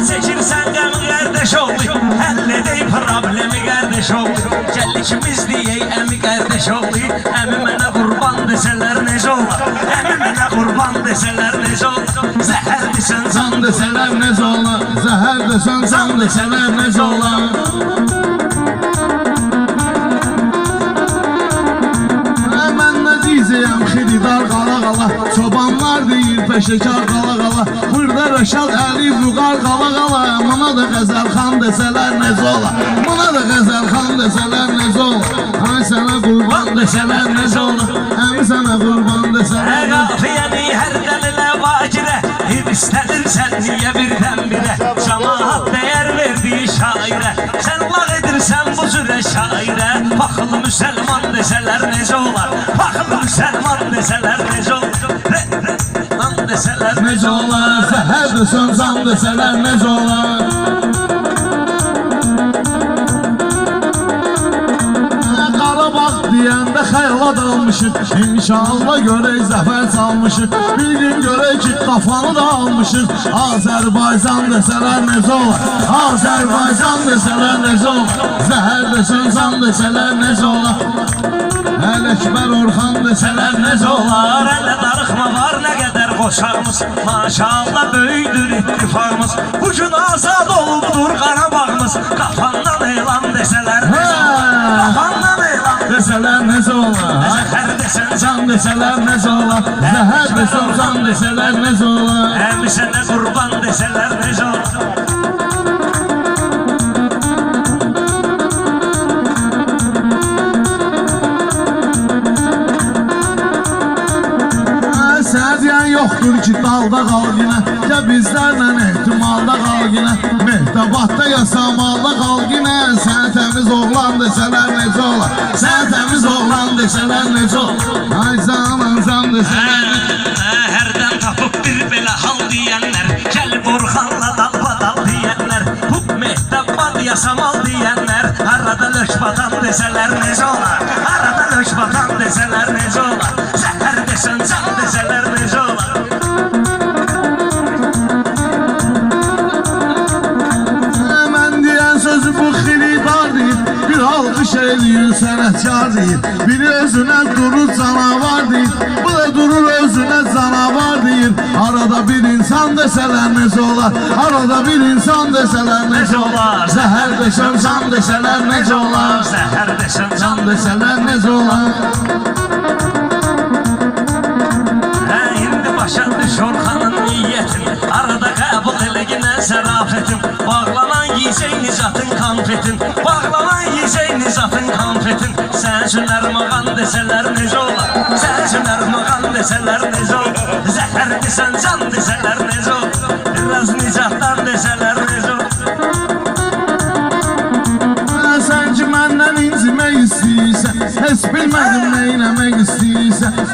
çəkirsən qəm qardaş oğlu, həll edək problemi qardaş oğlu. Gəl ikimiz deyək əmi qardaş oğlu, əmi mənə qurban desələr necə olar? Əmi mənə qurban desələr necə olar? Zəhər desən can desələr necə olar? Zəhər desən can desələr necə olar? Mən nə diyəcəyəm xididar qala qala, çobanlar deyir peşəkar qala qala, burada Rəşad Əliyev Vüqar qala qala. Buna da Qəzəlxan desələr necə olar? Buna da Qəzəlxan desələr necə olar? Ay sənə qurban desələr necə olar? Əmi sənə qurban desələr necə olar? Qafiyəni hər dəlilə vacirə, istədirsən niyə birdən-birə? Cəmaat dəyər verdiyi şairə, sən lağ edirsən bu cürə şairə. Baxılı müsəlman desələr necə olar? Baxılı müsəlman desələr necə olar? Lan desələr necə olar? Zəhər desən can desələr necə olar? Deyəndə xəyala dalmışıq, İnşallah görək zəfər çalmışıq. Bir gün görək ki qafanı da almışıq. Azərbaycan desələr necə olar? Azərbaycan desələr necə olar? Zəhər desən can desələr necə olar? Ələkbər Orxan desələr necə olar? Ələ darıxma var nə qədər qoşağımız, maşallah böyükdür ittifaqımız. Bu gün azad olubdur Qarabağımız, qafandan elan desələr necə olar? Qafandan elan desələr necə olar? Zəhər desən Can desələr necə olar? Zəhər desən can desələr necə olar? Əmi sənə qurban desələr necə olar? Sənə yoxdur ki dalda qal yenə, ya bizlərlə ehtimalda qal yenə. Mehtabadda yasamalda qal yenə. Sənə təmiz oğlan desələr necə olar? Sənə təmiz oğlan desələr necə olar? Ay canım can desələr necə olar? Hərdən tapıb bir belə hal deyənlər, gəlib Orxanla dalbadal deyənlər, bu Mehtabad yasamal deyənlər, arada lök batan desələr necə olar? Arada lök batan desələr necə olar? Zəhər desən can desələr necə olar? Mən deyən sözü bu xilidar deyil, bir alqış eləyir sənətkar deyil. Biri özünə durur canavar deyil, bu da durur özünə canavar deyil. Arada bir insan desələr necə olar? Arada bir insan desələr necə olar? Zəhər desən can desələr necə olar? Zəhər desən Can desələr necə olar? Başa düş Orxanın niyyətin, arada qəbul elə yenə zərafətin. Bağlanan yiyəcək nicatın konfetin, bağlanan yiyəcək nicatın konfetin. Sən üçün ərmağan desələr necə olar? Sən üçün ərmağan desələr necə olar? Zəhər desən can desələr necə olar? Biraz nicatdan desələr necə olar? Sən ki məndən incimək istəyirsən, heç bilmədim nə eləmək istəyirsən.